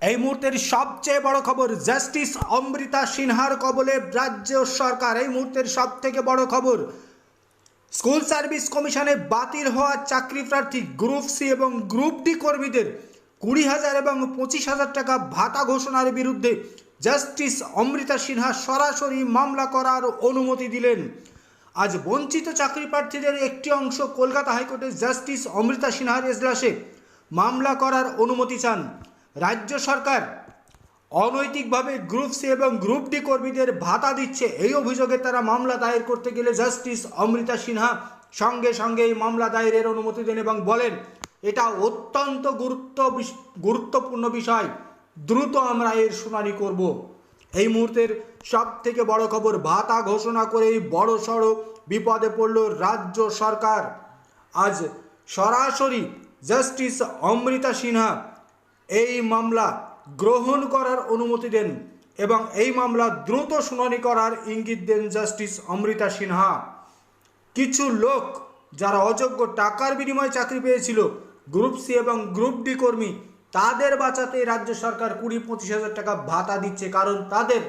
এই মুহূর্তের সবচেয়ে বড় খবর, জাস্টিস অমৃতা সিনহার কবলে রাজ্য সরকার। এই মুহূর্তের সব থেকে বড় খবর, স্কুল সার্ভিস কমিশনে বাতিল হওয়া চাকরি প্রার্থী গ্রুপ সি এবং গ্রুপ ডি কর্মীদের 20,000 এবং 25,000 টাকা ভাতা ঘোষণার বিরুদ্ধে জাস্টিস অমৃতা সিনহা সরাসরি মামলা করার অনুমতি দিলেন। আজ বঞ্চিত চাকরি প্রার্থীদের একটি অংশ কলকাতা হাইকোর্টে জাস্টিস অমৃতা সিনহার এজলাসে মামলা করার অনুমতি চান। রাজ্য সরকার অনৈতিকভাবে গ্রুপ সি এবং গ্রুপ ডি কর্মীদের ভাতা দিচ্ছে, এই অভিযোগে তারা মামলা দায়ের করতে গেলে জাস্টিস অমৃতা সিনহা সঙ্গে সঙ্গে এই মামলা দায়েরের অনুমতি দেন এবং বলেন এটা অত্যন্ত গুরুত্বপূর্ণ বিষয়, দ্রুত আমরা এর শুনানি করব। এই মুহূর্তের সব থেকে বড় খবর, ভাতা ঘোষণা করেই বড় সড়ো বিপদে পড়ল রাজ্য সরকার। আজ সরাসরি জাস্টিস অমৃতা সিনহা এই মামলা গ্রহণ করার অনুমতি দেন এবং এই মামলা দ্রুত শুনানি করার ইঙ্গিত দেন জাস্টিস অমৃতা সিনহা। কিছু লোক যারা অযোগ্য টাকার বিনিময়ে চাকরি পেয়েছিল, গ্রুপ সি এবং গ্রুপ ডি কর্মী, তাদের বাঁচাতে রাজ্য সরকার 20-25,000 টাকা ভাতা দিচ্ছে, কারণ তাদের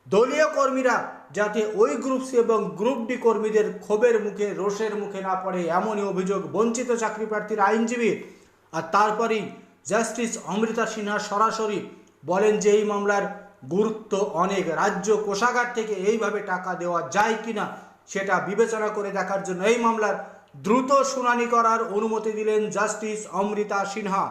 দলীয় কর্মীরা যাতে ওই গ্রুপ সি এবং গ্রুপ ডি কর্মীদের ক্ষোভের মুখে, রোষের মুখে না পড়ে, এমনই অভিযোগ বঞ্চিত চাকরি প্রার্থীর আইনজীবীর। আর তারপরেই জাস্টিস অমৃতা সিনহা সরাসরি বলেন যে এই মামলার গুরুত্ব অনেক, রাজ্য কোষাগার থেকে এইভাবে টাকা দেওয়া যায় কিনা সেটা বিবেচনা করে দেখার জন্য এই মামলার দ্রুত শুনানি করার অনুমতি দিলেন জাস্টিস অমৃতা সিনহা।